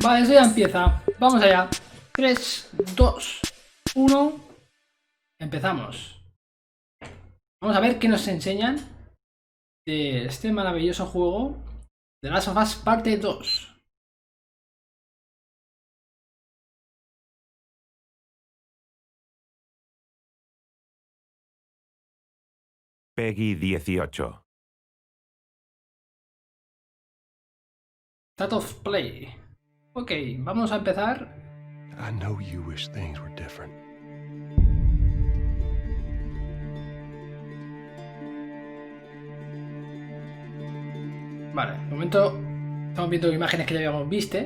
Vale, eso ya empieza. Vamos allá. 3, 2, 1. Empezamos. Vamos a ver qué nos enseñan de este maravilloso juego de Last of Us parte 2. Peggy 18. Start of play. Ok, vamos a empezar. I know you wish things were different. Vale, de momento estamos viendo imágenes que ya habíamos visto.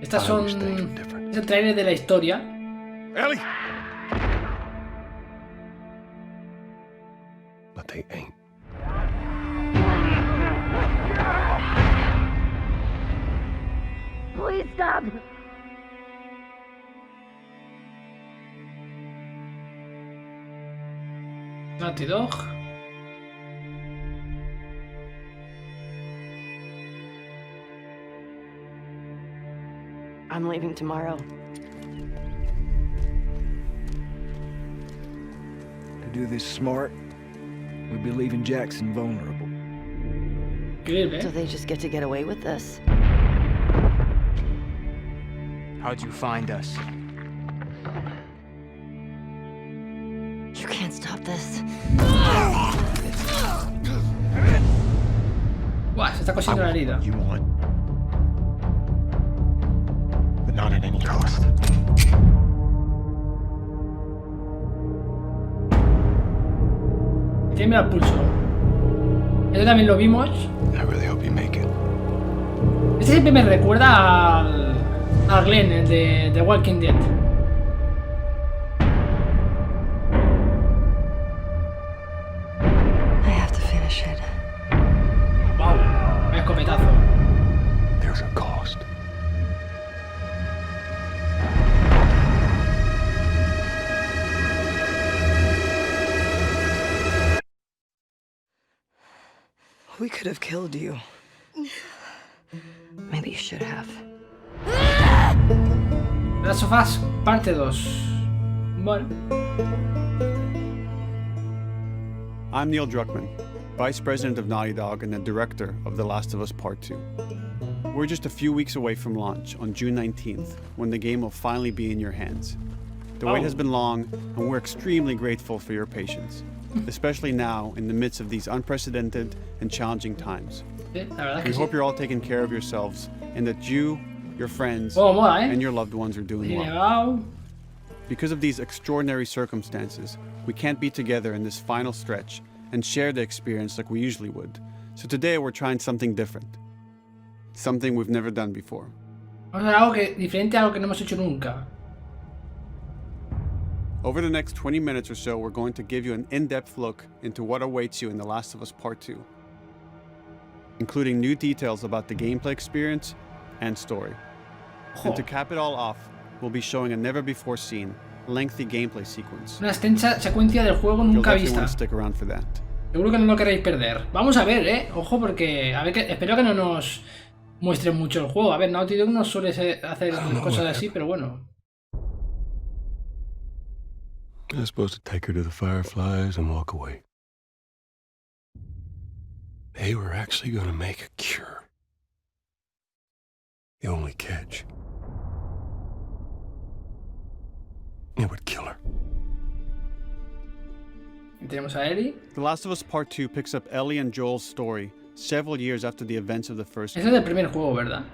Estas son... Es el trailer de la historia. Ellie! But they ain't. Please stop! Naughty Dog. I'm leaving tomorrow. To do this smart, we'd be leaving Jackson vulnerable. Increíble, So ¿eh? they just get to get away with this? How'd you find us? You can't stop this. Buah, se está cosiendo la herida. You want. But not at any cost. Tiembla el pulso. Esto también lo vimos. I really hope you make it. Este siempre me recuerda al Glenn, el de The Walking Dead. I have to finish it. Wow, vaya escopetazo. There's a cost. We could have killed you. Maybe you should have. Last of Us parte 2. Bueno. I'm Neil Druckmann, Vice President of Naughty Dog and the Director of The Last of Us Part 2. We're just a few weeks away from launch on June 19th, when the game will finally be in your hands. The wait has been long, and we're extremely grateful for your patience, especially now in the midst of these unprecedented and challenging times. Sí, la verdad es We que hope sí. you're all taking care of yourselves and that you, your friends, Oh, mola, ¿eh? and your loved ones are doing well. Wow. Because of these extraordinary circumstances, we can't be together in this final stretch and share the experience like we usually would. So today we're trying something different. Something we've never done before. Vamos a hacer algo diferente a algo que no hemos hecho nunca. Over the next 20 minutes or so, we're going to give you an in-depth look into what awaits you in The Last of Us Part 2, including new details about the gameplay experience and story. And to cap it all off, we'll be showing a never-before-seen, lengthy gameplay sequence. Una extensa secuencia del juego You'll nunca definitely vista. want to stick around for that. Seguro que no lo queréis perder. Vamos a ver, ojo, porque a ver, espero que no nos muestre mucho el juego. A ver, Naughty Dog no suele hacer cosas así, pero bueno. I was supposed to take her to the Fireflies and walk away. They were actually going to make a cure. The only catch, it would kill her. Y tenemos a Ellie. The Last of Us Part 2 picks up Ellie and Joel's story several years after the events of the first Ese es del primer juego, ¿verdad?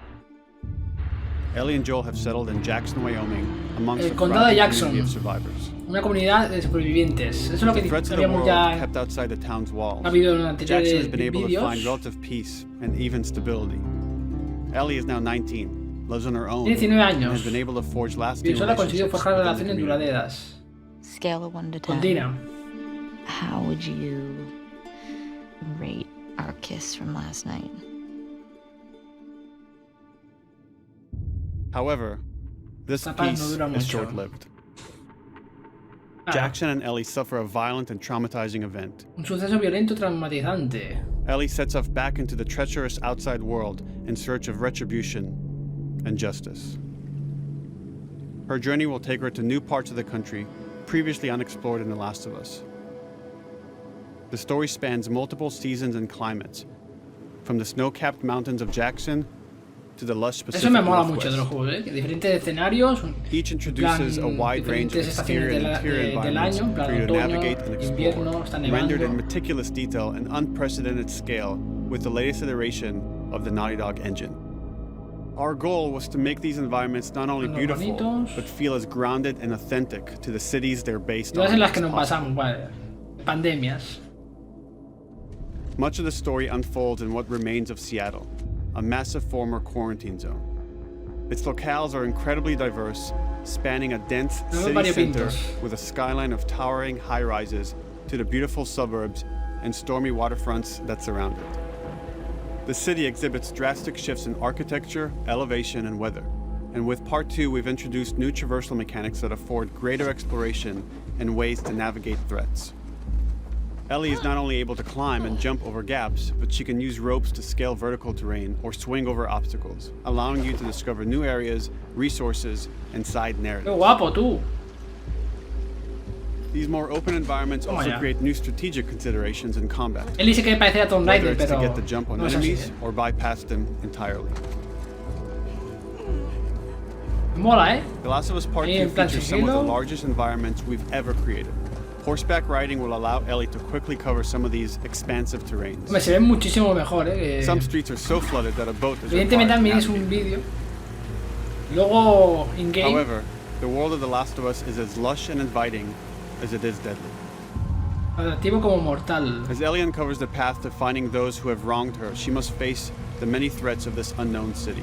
Ellie and Joel have settled in Jackson, Wyoming, amongst El a condado de thriving Jackson. community of survivors. Una comunidad de supervivientes. Eso es lo The que threats of the habíamos world ya kept outside the town's walls. ha habido en Jackson has anteriores been able to find vídeos. relative peace and even stability. Ellie is now 19, lives on her own, Tiene 19 and años. has been able to forge lasting Y solo ha conseguido relationships forjar within the relaciones community. duraderas. Scale of 1 to 10. Con Dina. How would you rate our kiss from last night? However, this Esta paz no peace dura is mucho. short-lived. Ah, Jackson and Ellie suffer a violent and traumatizing event. un suceso violento traumatizante. Ellie sets off back into the treacherous outside world in search of retribution and justice. Her journey will take her to new parts of the country previously unexplored in The Last of Us. The story spans multiple seasons and climates, from the snow-capped mountains of Jackson to the lush Pacific Eso me mola mucho de los Northwest. juegos, ¿eh? Que diferentes escenarios, Each introduces a wide range of exterior and interior environments año, for you to otoño, navigate and invierno, está explore, rendered in nevando. meticulous detail and unprecedented scale with the latest iteration of the Naughty Dog engine. Our goal was to make these environments not only Los beautiful, bonitos. but feel as grounded and authentic to the cities they're based Todas on. en las que as nos possible. pasamos, vale. Pandemias. Much of the story unfolds in what remains of Seattle, a massive former quarantine zone. Its locales are incredibly diverse, spanning a dense city center variopintos. with a skyline of towering high-rises to the beautiful suburbs and stormy waterfronts that surround it. The city exhibits drastic shifts in architecture, elevation, and weather. And with Part 2, we've introduced new traversal mechanics that afford greater exploration and ways to navigate threats. Ellie is not only able to climb and jump over gaps, but she can use ropes to scale vertical terrain or swing over obstacles, allowing you to discover new areas, resources, and side ¡Qué narratives. guapo, tú! These more open environments Toma also ya. create new strategic considerations in combat, Él dice que parece a Tomb whether Raider, it's to pero get the jump on no es así, enemies ¿eh? or bypass them entirely. Mola, ¿eh? The Last of Us Part Ahí 2 en plan features some of the sigilo. largest environments we've ever created. Horseback riding will allow Ellie to quickly cover some of these expansive terrains. Hombre, se ve muchísimo mejor, ¿eh? Some streets are so flooded that a boat is required Evidentemente to también es navigate. un vídeo. Luego, in-game, However, the world of The Last of Us is as lush and inviting as it is deadly. atractivo como mortal. As Ellie uncovers the path to finding those who have wronged her, she must face the many threats of this unknown city.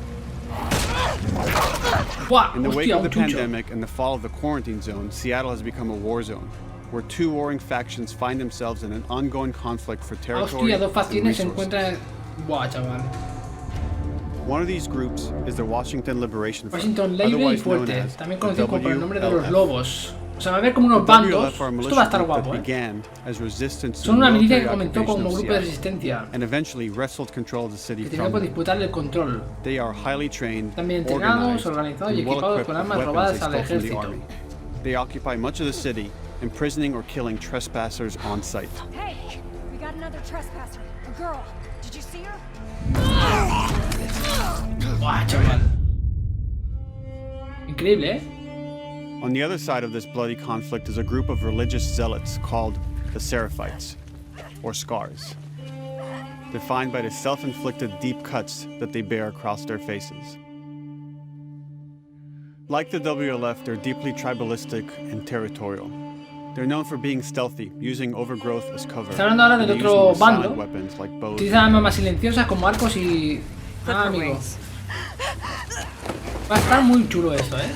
¡Buah! In the wake Hostia, of the un chucho. pandemic and the fall of the quarantine zone, Seattle has become a war zone, where two warring factions find themselves in an ongoing conflict for territory Hostia, dos and facciones se resources. encuentran... Buah, chaval. One of these groups is the Washington Liberation Front, Washington Libre y otherwise known Fuerte, as también the conocido como por el nombre de los WLF. lobos. O sea, va a haber como unos The bandos. WLF are a Esto va a estar militia group guapo, that ¿eh? began as resistance to Son una milicia que military comenzó occupation como of grupo de Seattle, resistencia. and eventually wrestled control of the city Que from tenía por them. disputar el control. They are highly trained, También entrenados, organized, organizados y and well equipados equipped con with armas weapons robadas they al stole from the ejército. army. They occupy much of the city, imprisoning or killing trespassers on sight. Hey, we got another trespasser. A girl. Did you see her? Buah, chaval. Increíble, ¿eh? On the other side of this bloody conflict is a group of religious zealots called the Seraphites, or Scars, defined by the self-inflicted deep cuts that they bear across their faces. Like the WLF, they're deeply tribalistic and territorial. They're known for being stealthy, using overgrowth as cover, Está hablando ahora and del using otro more silent bando. weapons like bows. Utilizan armas más silenciosas como arcos y... Ah, amigo. Va a estar muy chulo esto, ¿eh?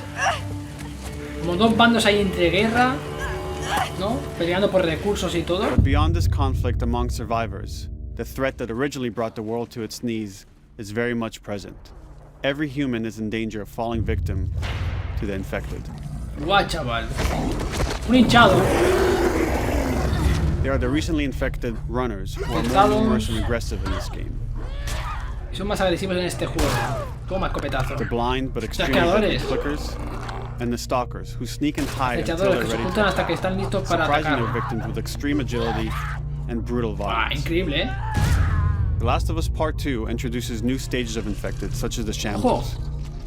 Como dos bandos ahí entre guerra, ¿no? Peleando por recursos y todo. But beyond this conflict among survivors, the threat that originally brought the world to its knees is very much present. Every human is in danger of falling victim to the infected. Guau, chaval. Un hinchado. They are the recently infected runners who are more Infectados. numerous and aggressive in this game. Y son más agresivos en este juego. Toma, escopetazo. The blind but extremely deadly Saqueadores. clickers, and the stalkers who sneak and hide until Echadores they're que se ready ocultan to hasta que attack, están listos para surprising their atacar. victims with extreme agility and brutal Buah, violence. increíble, ¿eh? The Last of Us Part 2 introduces new stages of infected, such as the Ojo. shambles.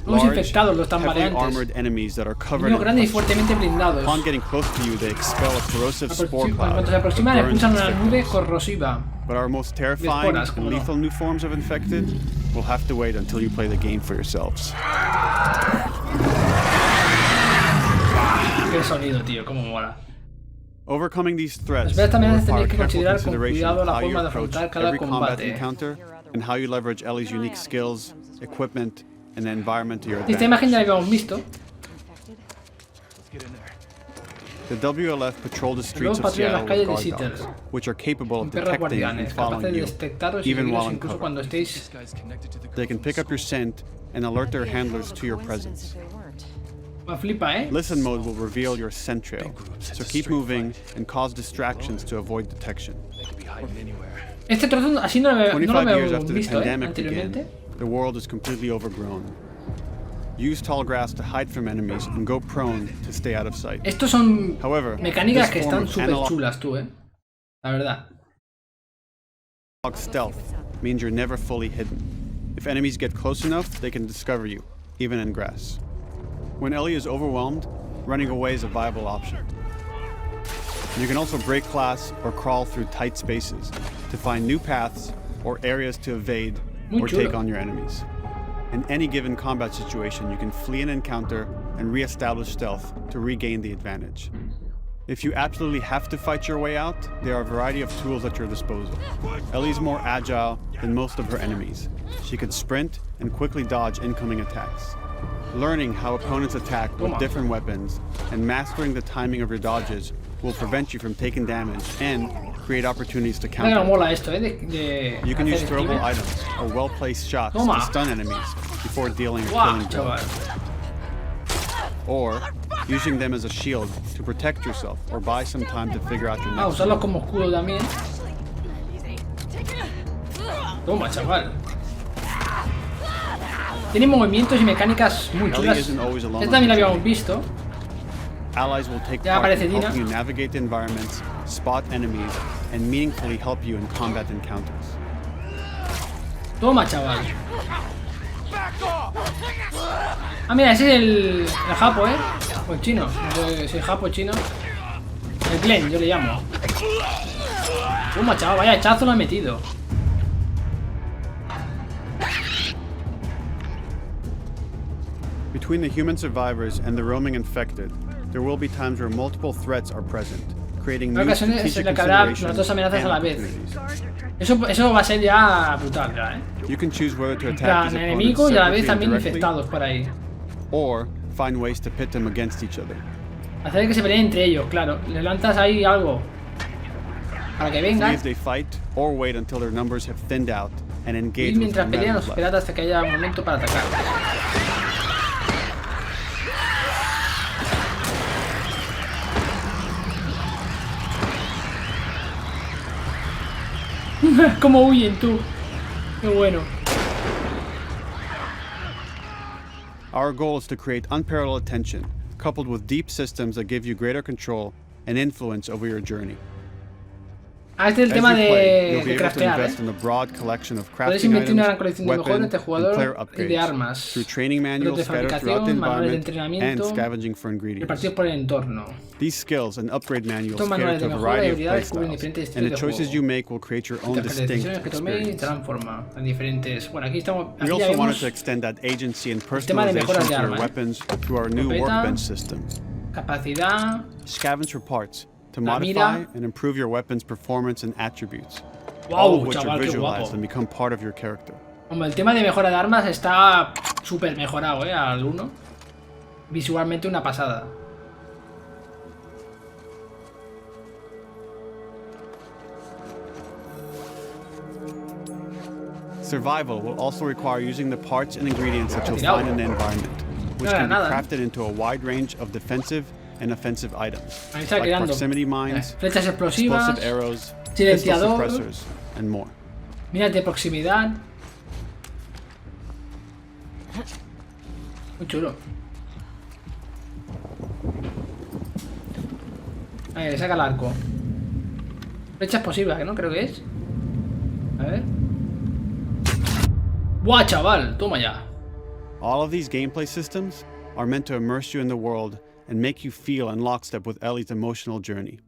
Nuevos Large, infectados, los heavily tambaleantes. armored enemies that are covered Niños in grandes y pus. fuertemente blindados. Upon getting close to you, they expel a corrosive spore cloud Cuando se that aproximan burns expulsan una its nube victims. corrosiva. But our most terrifying esporas, and como no. lethal new forms of infected will have to wait until you play the game for yourselves. Qué sonido, tío, cómo mola. Overcoming these threats Las veces también will tenéis require que careful considerar con consideration cuidado of la how you forma de approach afrontar cada every combat combate. encounter and how you leverage Ellie's unique skills, equipment, and the environment to your Esta imagen ya advantage. la habíamos visto. The WLF patrol the streets of patrullan las Seattle calles with de guard Seattle. dogs, which are capable of Perros detecting and guardianes, following capaces de you, detectaros y even while seguiros incluso uncovered. cuando estéis... They can pick up your scent and alert their handlers to your presence. Me flipa, ¿eh? Listen mode will reveal your scent trail, so keep moving and cause distractions to avoid detection. Este trozo, así no lo 25 years habíamos after the visto, ¿eh? pandemic Anteriormente. began, the world is completely overgrown. Use tall grass to hide from enemies and go prone to stay out of sight. Estos son However, mecánicas que this form están of súper analog chulas, tú, la verdad. stealth means you're never fully hidden. If enemies get close enough, they can discover you, even in grass. When Ellie is overwhelmed, running away is a viable option. You can also break glass or crawl through tight spaces to find new paths or areas to evade or take on your enemies. In any given combat situation, you can flee an encounter and re-establish stealth to regain the advantage. If you absolutely have to fight your way out, there are a variety of tools at your disposal. Ellie's more agile than most of her enemies. She can sprint and quickly dodge incoming attacks. Learning how opponents attack with different weapons and mastering the timing of your dodges will prevent you from taking damage and create opportunities to counter. You can use throwable items or well-placed shots to stun enemies before dealing a killing blow. Or using them as a shield to protect yourself or buy some time to figure out your next usarlo como escudo también. Toma, chaval. Tiene movimientos y mecánicas muy chulas. Esta también la habíamos visto. Allies will take part in helping you navigate the environments, spot enemies, and meaningfully help you in combat encounters. Toma, chaval. Ah, mira, ese es el japo, o el chino. No sé si es japo o chino. El Glenn, yo le llamo. Toma, chaval, vaya hachazo lo ha metido. Between the human survivors and the roaming infected, there will be times where multiple threats are present, creating new strategic considerations and opportunities. Eso va a ser ya brutal, ya, You can choose whether to attack these enemigo y a la vez opponents también directly, infectados por ahí. or find ways to pit them against each other. Hacer que se peleen entre ellos, claro. Le lanzas ahí algo para que vengan. See if they fight or wait until their numbers have thinned out and engage Y with mientras pelean left. esperad hasta que haya un momento para atacar. ¿Cómo huyen tú? Qué bueno. Our goal is to create unparalleled tension, coupled with deep systems that give you greater control and influence over your journey. Ah, este es el As tema you play, de you'll be able to craftear, invest in a broad collection of Puedes crafting invertir una gran items, colección de mejoras weapon, entre and jugador player y de upgrades armas, through training manuals de scattered throughout the fabricación, manuales de environment and entrenamiento, scavenging for ingredients. repartidos por el entorno. These skills and upgrade manuals Estos cater manuales to de a mejora y variety of habilidades cubren playstyles, diferentes and the estilos de choices juego. you make will create your own Las distinct decisiones que toméis te experience. dan forma en diferentes. Bueno, aquí estamos. We Aquí ya also wanted vemos to extend that agency and tema de mejoras personalization de to your arma, weapons through our new Escopeta, workbench system. capacidad. Scavenge for parts to La modify mira. and improve your weapon's performance and attributes, Wow, all of which chaval, are qué visualized guapo. and become part of your character. Como el tema de mejora de armas está súper mejorado, al 1. Visualmente una pasada. Survival will also require using the parts and ingredients that you'll find in the environment, which can be crafted into a wide range of defensive and offensive items, Ahí está like creando proximity mines, flechas explosivas, explosive arrows, pistol silenciador, suppressors, and more. minas de proximidad. Muy chulo. Ahí, le saca el arco. Flechas explosivas, ¿no? Creo que es. A ver. ¡Buah, chaval! Toma ya. All of these gameplay systems are meant to immerse you in the world and make you feel in lockstep with Ellie's emotional journey.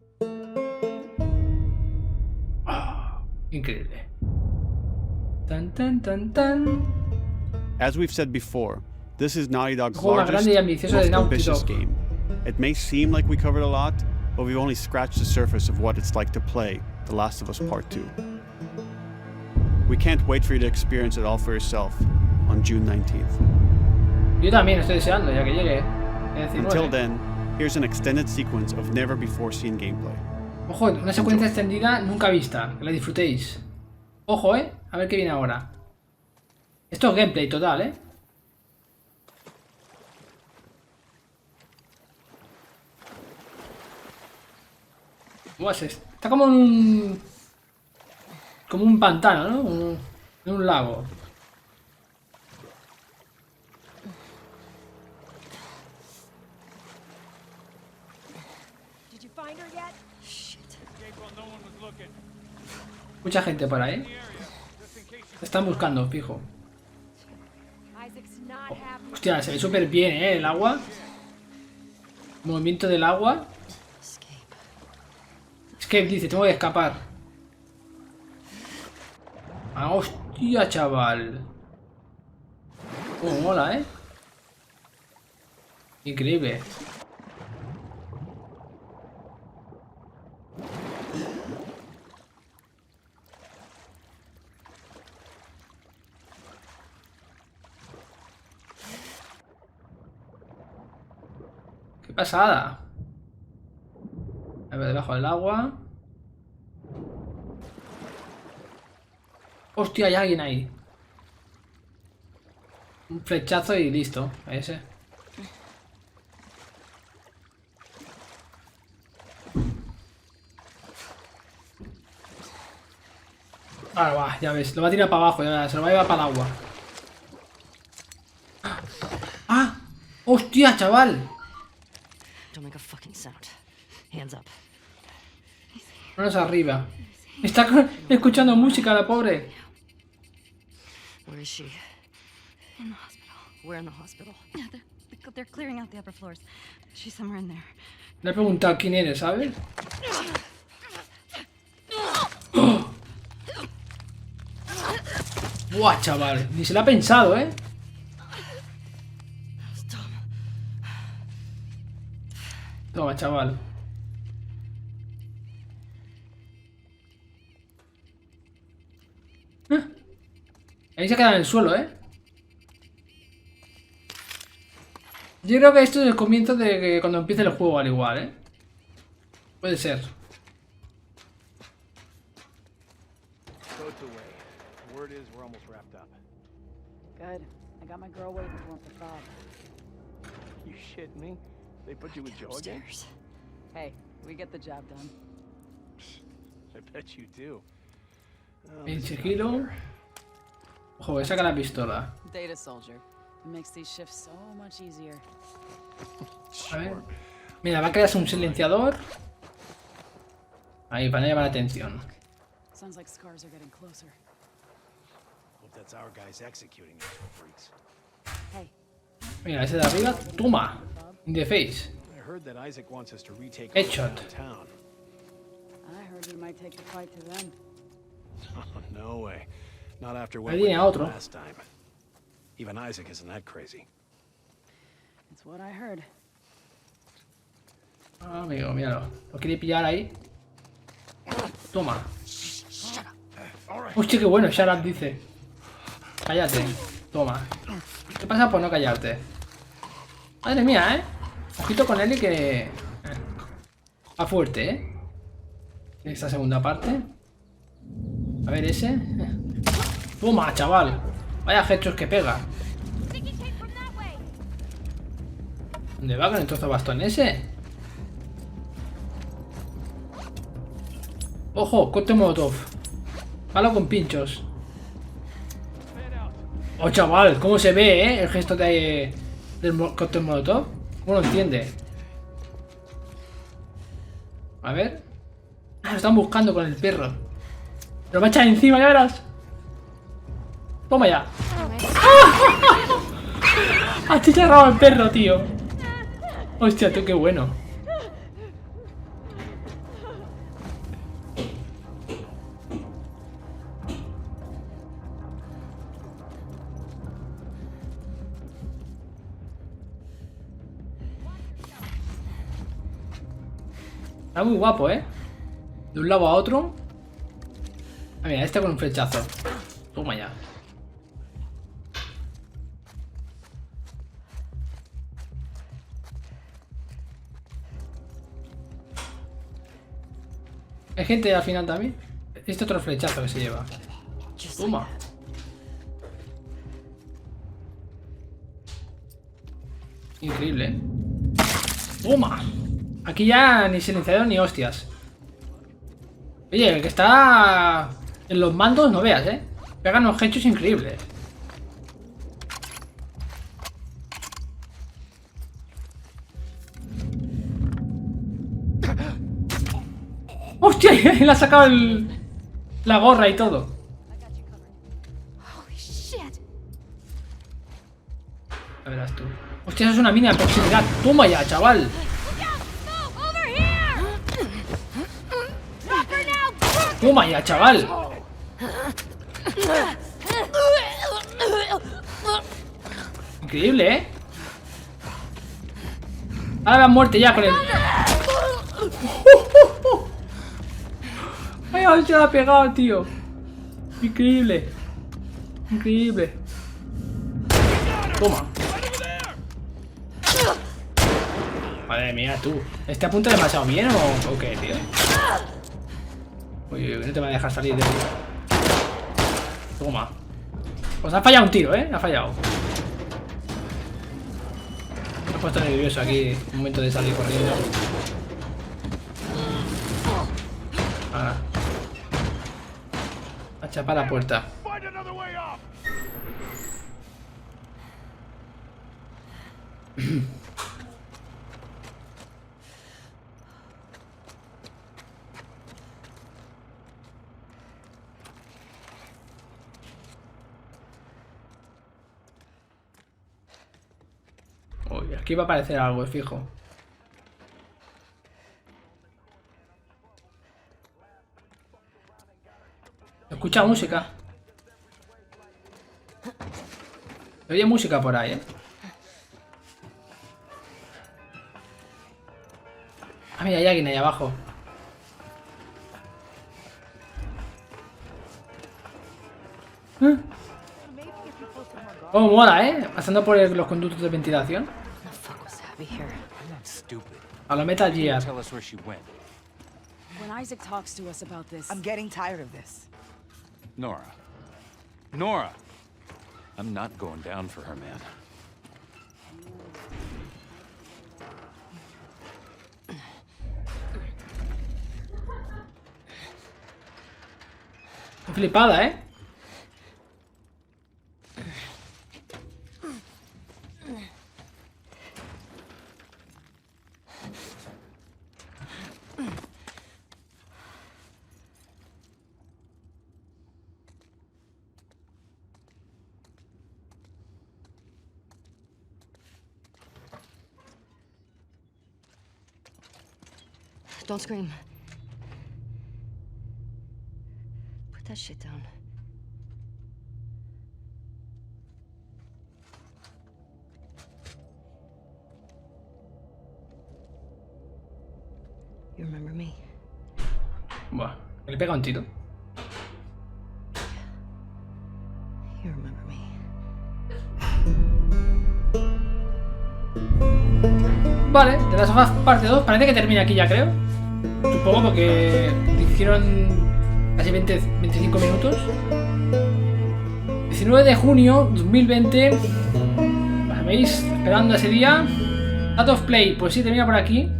Increíble. Tan, tan, tan, tan. As we've said before, this is Naughty Dog's Juego más largest, grande y ambicioso de most Naughty ambitious Dog. game. It may seem like we covered a lot, but we've only scratched the surface of what it's like to play The Last of Us Part 2. We can't wait for you to experience it all for yourself on June 19th. Yo también estoy deseando ya que llegue. Until then, here's an extended sequence of never-before-seen gameplay. Ojo, una secuencia extendida nunca vista. Que la disfrutéis. Ojo, a ver qué viene ahora. Esto es gameplay total, ¿Cómo es esto? Está como en un... Como un pantano, ¿no? En un lago. find her yet? Shit. Mucha gente por ahí. Están buscando, fijo. Isaac's not happy. Hostia, se ve súper bien, el agua. Movimiento del agua. Escape. Es que dice, tengo que escapar. Ah, hostia, chaval. Mola, Increíble. Qué pasada. A ver, debajo del agua. Hostia, hay alguien ahí. Un flechazo y listo. Ese. Ahora va, ya ves. Lo va a tirar para abajo. Ya, se lo va a llevar para el agua. ¡Ah! ¡Hostia, chaval! Don't make a fucking sound. Hands up. Manos arriba. Está escuchando música, la pobre. Where is she? In the hospital. We're in the hospital. Yeah, they're clearing out the upper floors. She's somewhere in there. Le he preguntado quién eres, ¿sabes? Buah, chaval. Ni se lo ha pensado, Toma, chaval. Ahí se queda en el suelo, Yo creo que esto es el comienzo de que cuando empiece el juego al igual, Puede ser. Boat's away. Word is we're almost wrapped up. Good. I got my girl waiting for him for Bob. You shitting me? They put you with Joe again? Upstairs. Hey, we get the job done. I bet you do. Oh, En this is sigilo. not fair. Ojo, que saca la pistola. Data soldier. It makes these shifts so much easier. A ver. Mira, va a crearse un silenciador. Ahí, para no llamar la atención. Sounds like scars are getting closer. Hope that's our guys executing these freaks. Hey, Mira, ese de arriba. Toma. In the face. I heard that Isaac wants us to retake Headshot. town. I heard you might take the fight to them. No way. Not after what Ahí we viene did otro. last time. Even Isaac isn't that crazy. That's what I heard. Ah, amigo, míralo. Lo quiere pillar ahí. Toma. Hostia, qué bueno. Shut up, dice. Cállate. Toma. ¿Qué pasa por no callarte? Madre mía, Ojito con él y que... Va fuerte, En esta segunda parte. A ver, ese. Toma, chaval. Vaya hechos que pega. ¿Dónde va con el trozo de bastón ese? Ojo, cóctel molotov. Palo con pinchos. Oh, chaval, ¿cómo se ve, el gesto del cóctel molotov? ¿Cómo lo entiende? A ver. Ah, lo están buscando con el perro. Lo va a echar encima, ya verás. Toma ya. Ha chicharrado al perro, tío. Hostia, tú, qué bueno. Está muy guapo, De un lado a otro. Ah, mira, este con un flechazo. Toma ya. Hay gente al final también. Este otro flechazo que se lleva. Toma. Increíble, Toma. Aquí ya ni silenciador ni hostias. Oye, el que está en los mandos, no veas, Pegan unos hechos increíbles. ¡Hostia! Le ha sacado la gorra y todo. Holy shit. Ya verás tú. Hostia, eso es una mina de proximidad. Toma ya, chaval. Toma ya, chaval. Increíble, ¿eh? Ahora la muerte ya con el... Ay, se la ha pegado, tío. Increíble. Increíble. Toma. Madre mía, tú. ¿Este apunta demasiado bien o qué, tío? Uy, no te va a dejar salir de ahí. Toma. Pues ha fallado un tiro, ¿eh? Ha fallado. Me he puesto nervioso aquí. Un momento de salir corriendo. Ahora. A chapar la puerta. Uy, aquí va a aparecer algo, fijo. Escucha música. Se oye música por ahí, ¿eh? Ah, mira, hay alguien ahí abajo. Oh, mola, ¿eh? Pasando por los conductos de ventilación. A lo Metal Gear. When Isaac talks to us about this, I'm getting tired of this. Nora. Nora! I'm not going down for her, man. Flipada, ¿eh? Don't scream. Put that shit down. You remember me? Buah, le pega un tiro. You remember me. Vale, de las hojas parte 2. Parece que termina aquí ya, creo. Supongo porque hicieron casi 25 minutos. 19 de junio 2020. Vale, ¿veis? Esperando ese día. Out of play, pues sí, termina por aquí.